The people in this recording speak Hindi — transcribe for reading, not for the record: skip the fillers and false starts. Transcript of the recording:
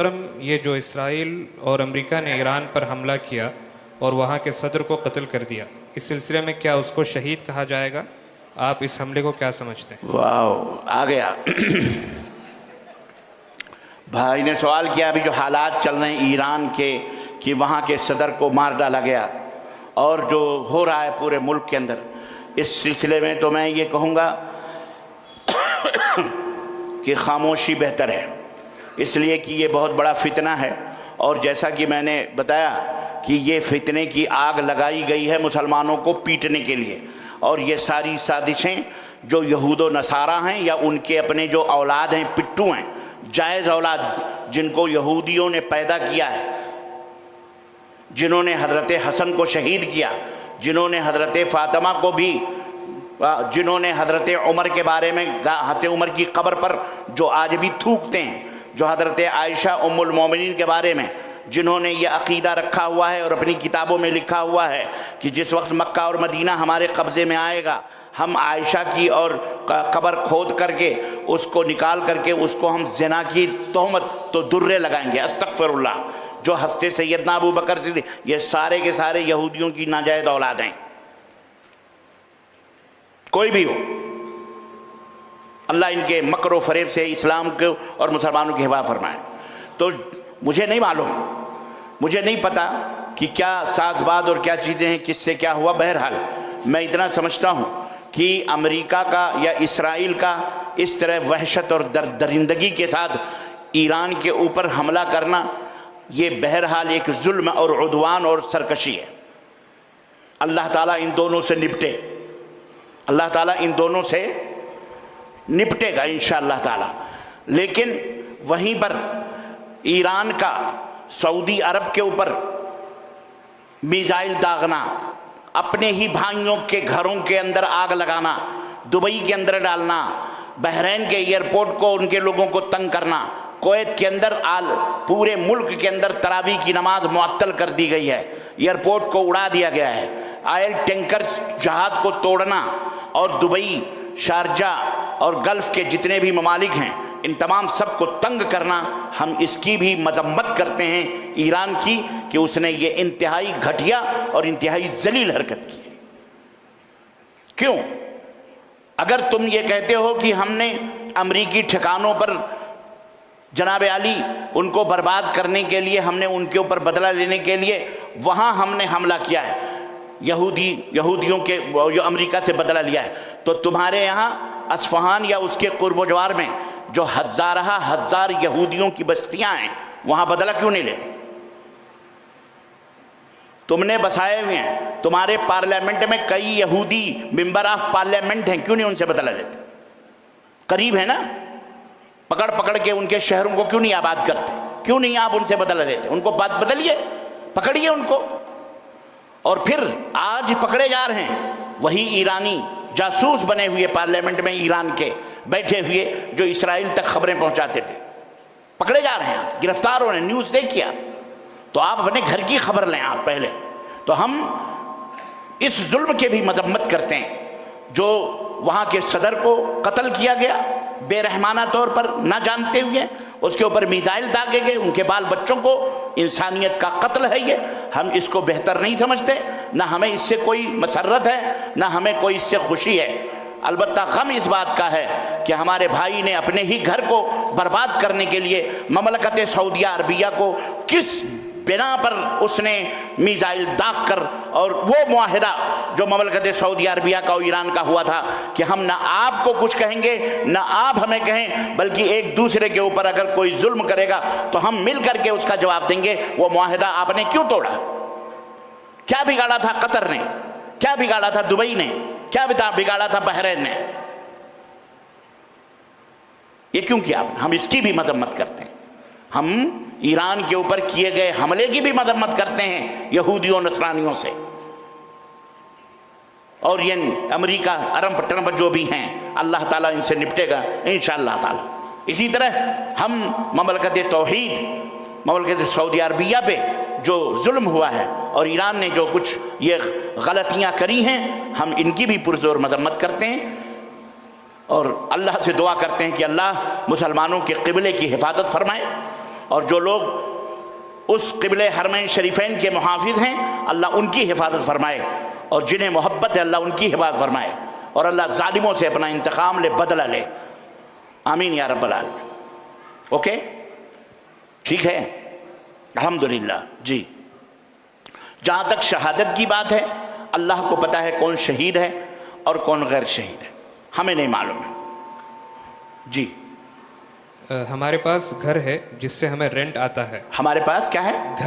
मोहतरम, ये जो इसराइल और अमेरिका ने ईरान पर हमला किया और वहाँ के सदर को कत्ल कर दिया, इस सिलसिले में क्या उसको शहीद कहा जाएगा? आप इस हमले को क्या समझते हैं? वाह, आ गया। भाई ने सवाल किया, अभी जो हालात चल रहे हैं ईरान के कि वहाँ के सदर को मार डाला गया और जो हो रहा है पूरे मुल्क के अंदर, इस सिलसिले में तो मैं ये कहूँगा कि खामोशी बेहतर है, इसलिए कि ये बहुत बड़ा फितना है। और जैसा कि मैंने बताया कि ये फितने की आग लगाई गई है मुसलमानों को पीटने के लिए, और ये सारी साजिशें जो यहूदो नसारा हैं या उनके अपने जो औलाद हैं, पिट्टू हैं, जायज़ औलाद जिनको यहूदियों ने पैदा किया है, जिन्होंने हज़रत हसन को शहीद किया, जिन्होंने हज़रत फ़ातिमा को भी, जिन्होंने हज़रत उमर के बारे में, हज़रत उमर की कब्र पर जो आज भी थूकते हैं, जो हज़रत आयशा उम्मुल मोमिनीन के बारे में जिन्होंने ये अक़ीदा रखा हुआ है और अपनी किताबों में लिखा हुआ है कि जिस वक्त मक्का और मदीना हमारे कब्ज़े में आएगा, हम आयशा की और कब्र खोद करके उसको निकाल करके उसको हम ज़िना की तोहमत तो दुर्रे लगाएंगे, अस्तग़फ़िरुल्लाह। जो हज़रत सैयदना अबू बकर सिद्दीक़, ये सारे के सारे यहूदियों की नाजायज़ औलाद हैं, कोई भी हो। अल्लाह इनके मकर व फ़रेब से इस्लाम को और मुसलमानों की हिफाज़त फरमाए। तो मुझे नहीं मालूम, मुझे नहीं पता कि क्या साज़बाद और क्या चीज़ें हैं, किससे क्या हुआ। बहरहाल मैं इतना समझता हूँ कि अमेरिका का या इसराइल का इस तरह वहशत और दरिंदगी के साथ ईरान के ऊपर हमला करना, ये बहरहाल एक जुल्म और उद्वान और सरकशी है। अल्लाह ताला इन दोनों से निपटे, अल्लाह ताला इन दोनों से निपटेगा इंशाअल्लाह ताला। लेकिन वहीं पर ईरान का सऊदी अरब के ऊपर मिसाइल दागना, अपने ही भाइयों के घरों के अंदर आग लगाना, दुबई के अंदर डालना, बहरीन के एयरपोर्ट को उनके लोगों को तंग करना, कुवैत के अंदर पूरे मुल्क के अंदर तरावी की नमाज मुअत्तल कर दी गई है, एयरपोर्ट को उड़ा दिया गया है, ऑयल टैंकर जहाज़ को तोड़ना, और दुबई, शारजा और गल्फ़ के जितने भी ममालिक हैं, इन तमाम सब को तंग करना, हम इसकी भी मजम्मत करते हैं ईरान की कि उसने ये इंतहाई घटिया और इंतहाई जलील हरकत की है। क्यों? अगर तुम ये कहते हो कि हमने अमरीकी ठिकानों पर जनाब अली उनको बर्बाद करने के लिए, हमने उनके ऊपर बदला लेने के लिए वहाँ हमने हमला किया है, यहूदियों के जो अमेरिका से बदला लिया है, तो तुम्हारे यहाँ अस्फहान या उसके कुर्ब-ओ-जवार में जो हजार यहूदियों की बस्तियां हैं, वहां बदला क्यों नहीं लेते? तुमने बसाए हुए हैं, तुम्हारे पार्लियामेंट में कई यहूदी मेंबर ऑफ पार्लियामेंट हैं, क्यों नहीं उनसे बदला लेते? करीब है ना, पकड़ पकड़ के उनके शहरों को क्यों नहीं आबाद करते? क्यों नहीं आप उनसे बदला लेते? उनको बात बदलिए, पकड़िए उनको। और फिर आज पकड़े जा रहे हैं वही ईरानी जासूस बने हुए पार्लियामेंट में ईरान के बैठे हुए, जो इसराइल तक खबरें पहुंचाते थे, पकड़े जा रहे हैं, गिरफ्तार हो रहे हैं। न्यूज़ देखिए आप, तो आप अपने घर की खबर लें आप पहले। तो हम इस जुल्म के भी मजम्मत करते हैं जो वहाँ के सदर को कत्ल किया गया बेरहमाना तौर पर, ना जानते हुए उसके ऊपर मिसाइल दागे गए, उनके बाल बच्चों को, इंसानियत का कत्ल है ये। हम इसको बेहतर नहीं समझते, ना हमें इससे कोई मसरत है, ना हमें कोई इससे खुशी है। अलबत्ता गम इस बात का है कि हमारे भाई ने अपने ही घर को बर्बाद करने के लिए ममलकत सऊदी अरबिया को किस बिना पर उसने मिसाइल दाग कर, और वो मुआहिदा जो ममलकत सऊदी अरबिया का और ईरान का हुआ था कि हम ना आपको कुछ कहेंगे ना आप हमें कहें, बल्कि एक दूसरे के ऊपर अगर कोई जुल्म करेगा तो हम मिल करके उसका जवाब देंगे, वो मुआहिदा आपने क्यों तोड़ा? क्या बिगाड़ा था कतर ने? क्या बिगाड़ा था दुबई ने? क्या बिगाड़ा था बहरीन ने? ये क्यों किया? हम इसकी भी मजम्मत करते हैं। हम ईरान के ऊपर किए गए हमले की भी मजम्मत करते हैं यहूदियों नसरानियों से, और ये अमेरिका अरब टरब जो भी हैं, अल्लाह ताला इनसे निपटेगा इंशाअल्लाह ताला। इसी तरह हम ममलकत तौहीद, ममलकत सऊदी अरबिया पे जो जुल्म हुआ है और ईरान ने जो कुछ ये गलतियां करी हैं, हम इनकी भी पुरजोर मजम्मत करते हैं और अल्लाह से दुआ करते हैं कि अल्लाह मुसलमानों के क़िबले की हिफाजत फरमाए और जो लोग उस क़िबले हरमैन शरीफैन के मुहाफिज हैं, अल्लाह उनकी हिफाजत फरमाए, और जिन्हें मोहब्बत है अल्लाह उनकी हिफाजत फरमाए, और अल्लाह जालिमों से अपना इंतकाम ले, बदला ले। आमीन या रब्बल आलमीन। ओके, ठीक है, अल्हम्दुलिल्लाह जी। जहाँ तक शहादत की बात है, अल्लाह को पता है कौन शहीद है और कौन गैर शहीद है, हमें नहीं मालूम है जी। हमारे पास घर है जिससे हमें रेंट आता है। हमारे पास क्या है? घर